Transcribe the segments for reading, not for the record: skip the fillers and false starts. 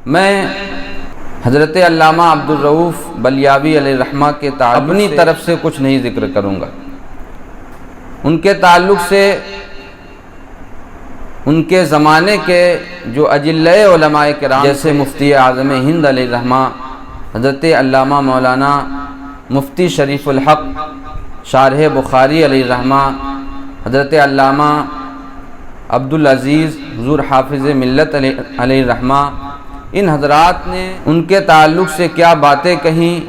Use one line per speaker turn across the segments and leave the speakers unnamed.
میں حضرت علامہ عبدالرؤوف بلیاوی علیہ الرحمہ کے تعلق اپنی طرف سے کچھ نہیں ذکر کروں گا۔ ان کے تعلق سے ان کے زمانے کے جو اجلہ علماء کرام جیسے مفتی اعظم ہند علیہ الرحمہ، حضرت علامہ مولانا مفتی شریف الحق شارح بخاری علیہ الرحمہ، حضرت علامہ عبدالعزیز حضور حافظ ملت علیہ الرحمہ، ان حضرات نے ان کے تعلق سے کیا باتیں کہیں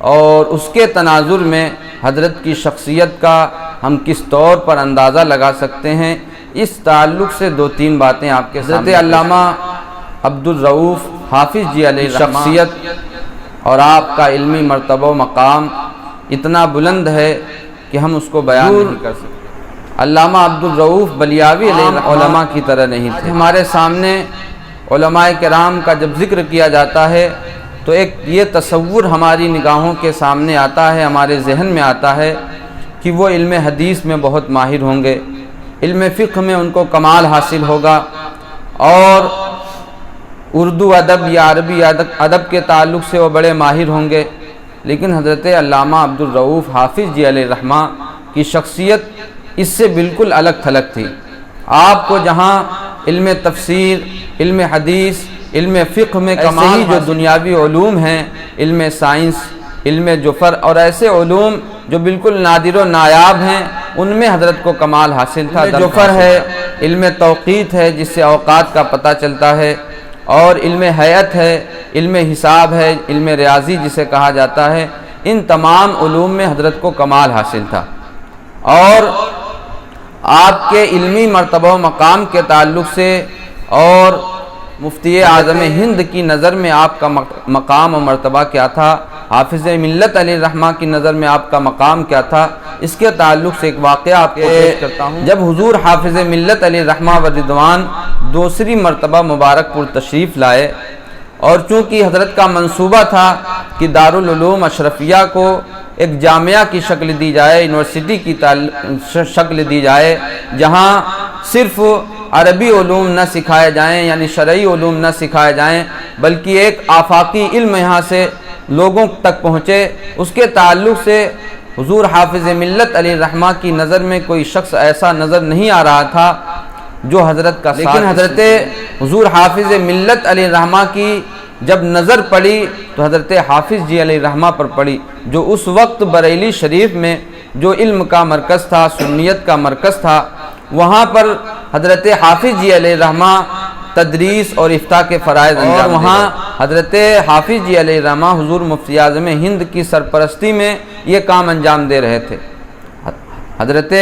اور اس کے تناظر میں حضرت کی شخصیت کا ہم کس طور پر اندازہ لگا سکتے ہیں، اس تعلق سے دو تین باتیں آپ کے سامنے۔ حضرت علامہ عبدالرؤوف حافظ جی علیہ شخصیت اور آپ کا علمی مرتبہ و مقام اتنا بلند ہے کہ ہم اس کو بیان نہیں کر سکتے۔ علامہ عبدالرؤوف بلیاوی علیہ علماء کی طرح نہیں تھے۔ ہمارے سامنے علماء کرام کا جب ذکر کیا جاتا ہے تو ایک یہ تصور ہماری نگاہوں کے سامنے آتا ہے، ہمارے ذہن میں آتا ہے کہ وہ علم حدیث میں بہت ماہر ہوں گے، علم فقہ میں ان کو کمال حاصل ہوگا، اور اردو ادب یا عربی ادب کے تعلق سے وہ بڑے ماہر ہوں گے۔ لیکن حضرت علامہ عبدالرؤوف حافظ جی علیہ الرحمہ کی شخصیت اس سے بالکل الگ تھلگ تھی۔ آپ کو جہاں علم تفسیر، علم حدیث، علم فقہ میں کمال جو دنیاوی علوم ہیں، علم سائنس، علم جفر اور ایسے علوم جو بالکل نادر و نایاب ہیں، ان میں حضرت کو کمال حاصل تھا۔ جفر ہے، علم توقیت ہے جس سے اوقات کا پتہ چلتا ہے، اور علم ہیئت ہے، علم حساب ہے، علم ریاضی جسے کہا جاتا ہے، ان تمام علوم میں حضرت کو کمال حاصل تھا۔ اور آپ کے علمی مرتبہ و مقام کے تعلق سے اور مفتی اعظم ہند کی نظر میں آپ کا مقام و مرتبہ کیا تھا، حافظ ملت علیہ الرحمہ کی نظر میں آپ کا مقام کیا تھا، اس کے تعلق سے ایک واقعہ آپ کو پیش کرتا ہوں۔ جب حضور حافظ ملت علیہ الرحمہ و رضوان دوسری مرتبہ مبارک پور تشریف لائے، اور چونکہ حضرت کا منصوبہ تھا کہ دارالعلوم اشرفیہ کو ایک جامعہ کی شکل دی جائے، یونیورسٹی کی شکل دی جائے، جہاں صرف عربی علوم نہ سکھائے جائیں، یعنی شرعی علوم نہ سکھائے جائیں، بلکہ ایک آفاقی علم یہاں سے لوگوں تک پہنچے، اس کے تعلق سے حضور حافظ ملت علیہ الرحمہ کی نظر میں کوئی شخص ایسا نظر نہیں آ رہا تھا جو حضرت کا ساتھ۔ لیکن حضرت حضور حافظ ملت علیہ الرحمہ کی جب نظر پڑی تو حضرت حافظ جی علیہ الرحمہ پر پڑی، جو اس وقت بریلی شریف میں جو علم کا مرکز تھا، سنیت کا مرکز تھا، وہاں پر حضرت حافظ جی علیہ الرحمہ تدریس اور افتاء کے فرائض انجام اور وہاں حضرت حافظ جی علیہ الرحمہ حضور مفتی اعظم ہند کی سرپرستی میں یہ کام انجام دے رہے تھے۔ حضرت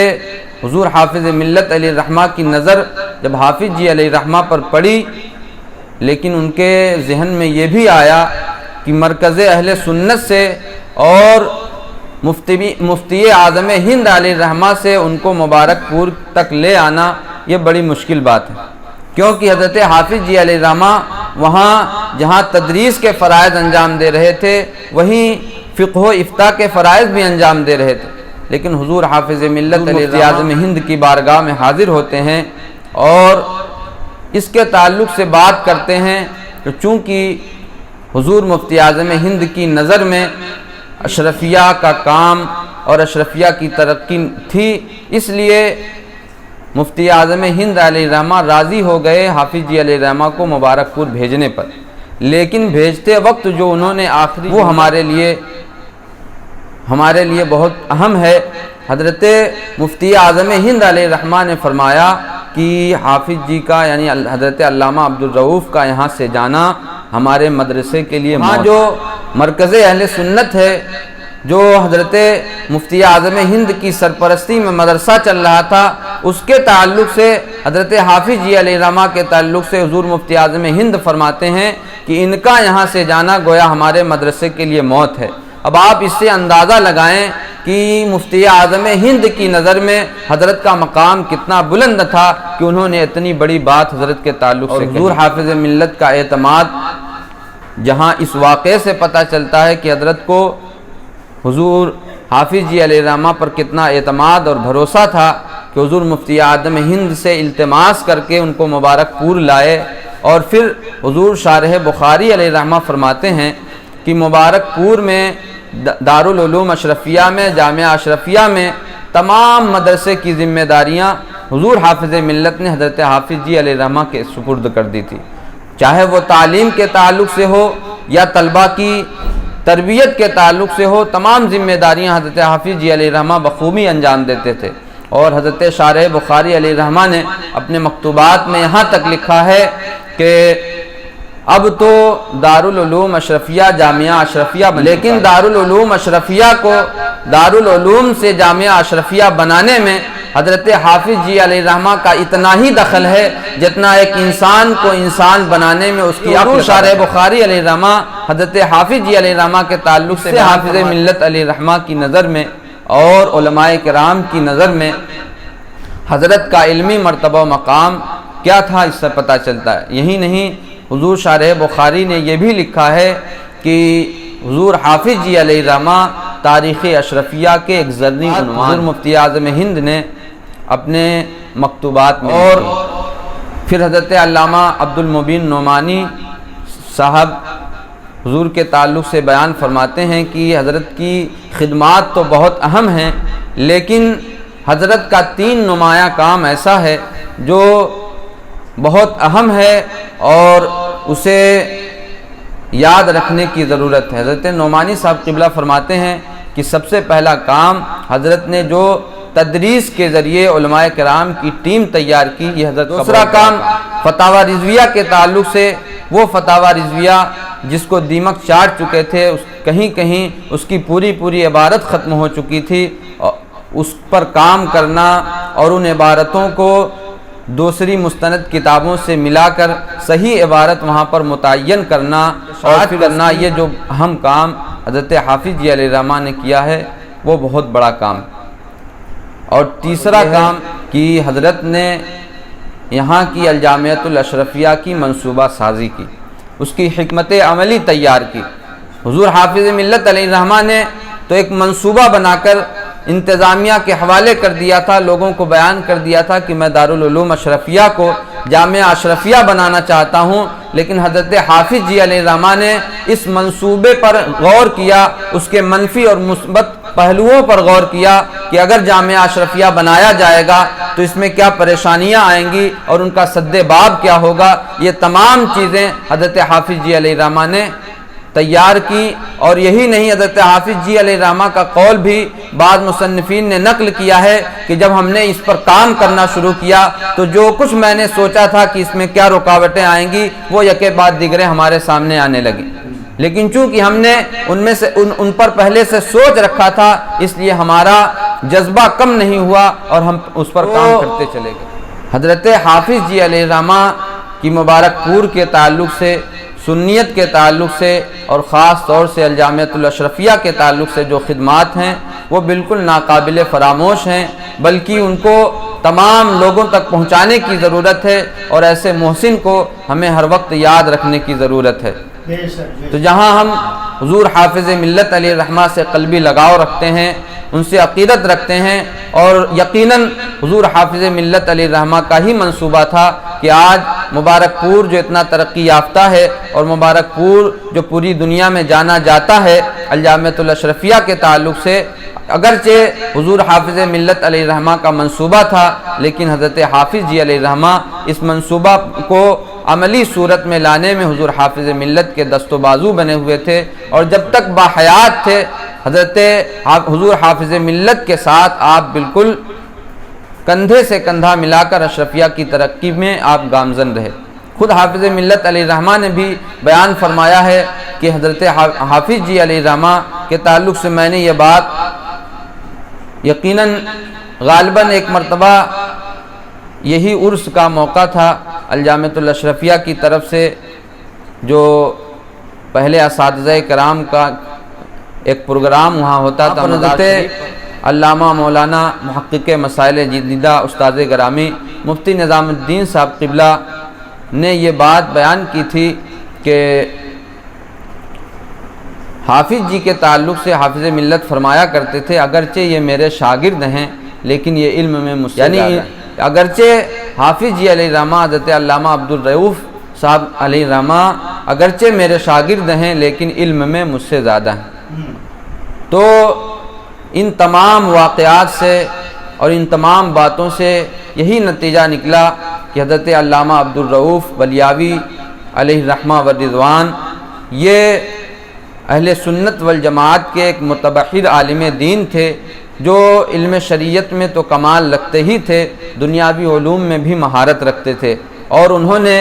حضور حافظ ملت علیہ الرحمہ کی نظر جب حافظ جی علیہ الرحمہ پر پڑی، لیکن ان کے ذہن میں یہ بھی آیا کہ مرکز اہل سنت سے اور مفتی اعظم ہند علیہ الرحمہ سے ان کو مبارک پور تک لے آنا یہ بڑی مشکل بات ہے، کیونکہ حضرت حافظ جی علیہ الرحمہ وہاں جہاں تدریس کے فرائض انجام دے رہے تھے، وہیں فقہ و افتاء کے فرائض بھی انجام دے رہے تھے۔ لیکن حضور حافظ ملت علیہ اعظم ہند کی بارگاہ میں حاضر ہوتے ہیں اور اس کے تعلق سے بات کرتے ہیں کہ چونکہ حضور مفتی اعظم ہند کی نظر میں اشرفیہ کا کام اور اشرفیہ کی ترقی تھی، اس لیے مفتی اعظم ہند علیہ الرحمہ راضی ہو گئے حافظ جی علیہ الرحمہ کو مبارک پور بھیجنے پر۔ لیکن بھیجتے وقت جو انہوں نے آخری وہ ہمارے لیے بہت اہم ہے۔ حضرت مفتی اعظم ہند علیہ الرحمہ نے فرمایا کہ حافظ جی کا یعنی حضرت علامہ عبدالرؤوف کا یہاں سے جانا ہمارے مدرسے کے لیے وہاں جو مرکز اہل سنت ہے، جو حضرت مفتی اعظم ہند کی سرپرستی میں مدرسہ چل رہا تھا، اس کے تعلق سے حضرت حافظ جی علیہ الرحمہ کے تعلق سے حضور مفتی اعظم ہند فرماتے ہیں کہ ان کا یہاں سے جانا گویا ہمارے مدرسے کے لیے موت ہے۔ اب آپ اس سے اندازہ لگائیں کہ مفتی اعظم ہند کی نظر میں حضرت کا مقام کتنا بلند تھا کہ انہوں نے اتنی بڑی بات حضرت کے تعلق سے حضور حافظ ملت کا اعتماد جہاں اس واقعے سے پتہ چلتا ہے کہ حضرت کو حضور حافظ جی علیہ الرحمہ پر کتنا اعتماد اور بھروسہ تھا کہ حضور مفتی اعظم ہند سے التماس کر کے ان کو مبارک پور لائے اور پھر حضور شارح بخاری علیہ الرحمہ فرماتے ہیں کہ مبارک پور میں دارالعلوم اشرفیہ میں جامعہ اشرفیہ میں تمام مدرسے کی ذمہ داریاں حضور حافظ ملت نے حضرت حافظ جی علیہ الرحمہ کے سپرد کر دی تھی، چاہے وہ تعلیم کے تعلق سے ہو یا طلبہ کی تربیت کے تعلق سے ہو، تمام ذمہ داریاں حضرت حافظ جی علیہ الرحمہ بخوبی انجام دیتے تھے۔ اور حضرت شارح بخاری علیہ الرحمہ نے اپنے مکتوبات میں یہاں تک لکھا ہے کہ اب تو دارالعلوم اشرفیہ جامعہ اشرفیہ لیکن دارالعلوم اشرفیہ کو دارالعلوم سے جامعہ اشرفیہ بنانے میں حضرت حافظ جی علیہ الرحمہ کا اتنا ہی دخل ہے جتنا ایک انسان کو انسان بنانے میں اس کی عقل۔ شارح بخاری علیہ الرحمہ حضرت حافظ جی علیہ الرحمہ کے تعلق سے حافظ ملت علیہ الرحمہ کی نظر میں اور علماء کرام کی نظر میں حضرت کا علمی مرتبہ و مقام کیا تھا، اس سے پتہ چلتا ہے۔ یہی نہیں، حضور شارح بخاری نے یہ بھی لکھا ہے کہ حضور حافظ جی علیہ الرحمہ تاریخ اشرفیہ کے ایک زرعی عنوان حضور مفتی اعظم ہند نے اپنے مکتوبات میں اور پھر حضرت علامہ عبدالمبین نعمانی صاحب حضور کے تعلق سے بیان فرماتے ہیں کہ حضرت کی خدمات تو بہت اہم ہیں، لیکن حضرت کا 3 نمایاں کام ایسا ہے جو بہت اہم ہے اور اسے یاد رکھنے کی ضرورت ہے۔ حضرت نعمانی صاحب قبلہ فرماتے ہیں کہ سب سے پہلا کام حضرت نے جو تدریس کے ذریعے علماء کرام کی ٹیم تیار کی، یہ حضرت کا دوسرا کام فتاوی رضویہ کے تعلق سے، وہ فتاوی رضویہ جس کو دیمک چاٹ چکے تھے، کہیں کہیں اس کی پوری عبارت ختم ہو چکی تھی، اس پر کام کرنا اور ان عبارتوں کو دوسری مستند کتابوں سے ملا کر صحیح عبارت وہاں پر متعین کرنا اور کرنا، یہ جو اہم کام حضرت حافظ جی علیہ الرحمہ نے کیا ہے وہ بہت بڑا کام۔ اور تیسرا کام کہ حضرت نے یہاں کی الجامعۃ الاشرفیہ کی منصوبہ سازی کی، اس کی حکمت عملی تیار کی۔ حضور حافظ ملت علیہ الرحمہ نے تو ایک منصوبہ بنا کر انتظامیہ کے حوالے کر دیا تھا، لوگوں کو بیان کر دیا تھا کہ میں دارالعلوم اشرفیہ کو جامعہ اشرفیہ بنانا چاہتا ہوں، لیکن حضرت حافظ جی علیہ الرحمہ نے اس منصوبے پر غور کیا، اس کے منفی اور مثبت پہلوؤں پر غور کیا کہ اگر جامعہ اشرفیہ بنایا جائے گا تو اس میں کیا پریشانیاں آئیں گی اور ان کا سد باب کیا ہوگا۔ یہ تمام چیزیں حضرت حافظ جی علیہ الرحمہ نے تیار کی، اور یہی نہیں، حضرت حافظ جی علیہ الرحمہ کا قول بھی بعض مصنفین نے نقل کیا ہے کہ جب ہم نے اس پر کام کرنا شروع کیا تو جو کچھ میں نے سوچا تھا کہ اس میں کیا رکاوٹیں آئیں گی وہ یکے بعد دیگرے ہمارے سامنے آنے لگی، لیکن چونکہ ہم نے ان میں سے ان پر پہلے سے سوچ رکھا تھا، اس لیے ہمارا جذبہ کم نہیں ہوا اور ہم اس پر کام کرتے چلے گئے۔ حضرت حافظ جی علیہ الرحمہ کی مبارک پور کے تعلق سے، سنیت کے تعلق سے اور خاص طور سے الجامعۃ الاشرفیہ کے تعلق سے جو خدمات ہیں وہ بالکل ناقابل فراموش ہیں، بلکہ ان کو تمام لوگوں تک پہنچانے کی ضرورت ہے اور ایسے محسن کو ہمیں ہر وقت یاد رکھنے کی ضرورت ہے۔ تو جہاں ہم حضور حافظ ملت علیہ الرحمہ سے قلبی لگاؤ رکھتے ہیں، ان سے عقیدت رکھتے ہیں، اور یقیناً حضور حافظ ملت علیہ الرحمہ کا ہی منصوبہ تھا کہ آج مبارک پور جو اتنا ترقی یافتہ ہے اور مبارک پور جو پوری دنیا میں جانا جاتا ہے الجامعۃ الاشرفیہ کے تعلق سے، اگرچہ حضور حافظ ملت علیہ الرحمہ کا منصوبہ تھا، لیکن حضرت حافظ جی علیہ الرحمہ اس منصوبہ کو عملی صورت میں لانے میں حضور حافظ ملت کے دست و بازو بنے ہوئے تھے، اور جب تک باحیات تھے حضرت حضور حافظ ملت کے ساتھ آپ بالکل کندھے سے کندھا ملا کر اشرفیہ کی ترقی میں آپ گامزن رہے۔ خود حافظ ملت علیہ الرحمہ نے بھی بیان فرمایا ہے کہ حضرت حافظ جی علیہ الرحمہ کے تعلق سے میں نے یہ بات یقیناً غالباً ایک مرتبہ یہی عرس کا موقع تھا، الجامعۃ الاشرفیہ کی طرف سے جو پہلے اساتذہ کرام کا ایک پروگرام وہاں ہوتا تھا، حضرت علامہ مولانا محقق مسائل جدیدہ استاد گرامی مفتی نظام الدین صاحب قبلہ نے یہ بات بیان کی تھی کہ حافظ جی کے تعلق سے حافظ ملت فرمایا کرتے تھے اگرچہ یہ میرے شاگرد ہیں لیکن یہ علم میں یعنی اگرچہ حافظ جی علیہ الرحمہ حضرت علامہ عبدالرؤف صاحب علیہ الرحمہ اگرچہ میرے شاگرد ہیں لیکن علم میں مجھ سے زیادہ ہیں۔ تو ان تمام واقعات سے اور ان تمام باتوں سے یہی نتیجہ نکلا کہ حضرت علامہ عبدالرؤف بلیاوی علیہ الرحمہ والرضوان یہ اہل سنت والجماعت کے ایک متبحر عالم دین تھے، جو علم شریعت میں تو کمال رکھتے ہی تھے، دنیاوی علوم میں بھی مہارت رکھتے تھے، اور انہوں نے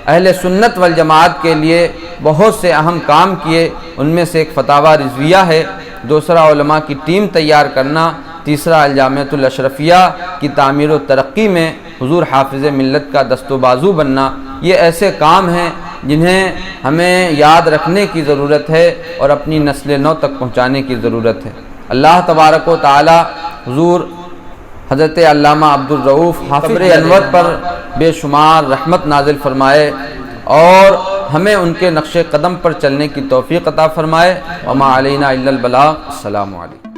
اہل سنت والجماعت کے لیے بہت سے اہم کام کیے۔ ان میں سے ایک فتاوی رضویہ ہے، دوسرا علماء کی ٹیم تیار کرنا، تیسرا الجامعۃ الاشرفیہ کی تعمیر و ترقی میں حضور حافظ ملت کا دست و بازو بننا۔ یہ ایسے کام ہیں جنہیں ہمیں یاد رکھنے کی ضرورت ہے اور اپنی نسل نو تک پہنچانے کی ضرورت ہے۔ اللہ تبارک و تعالی حضور حضرت علامہ عبدالرؤف حافظ انور پر بے شمار رحمت نازل فرمائے اور ہمیں ان کے نقش قدم پر چلنے کی توفیق عطا فرمائے۔ وما علینا الا البلاغ۔ السلام علیکم۔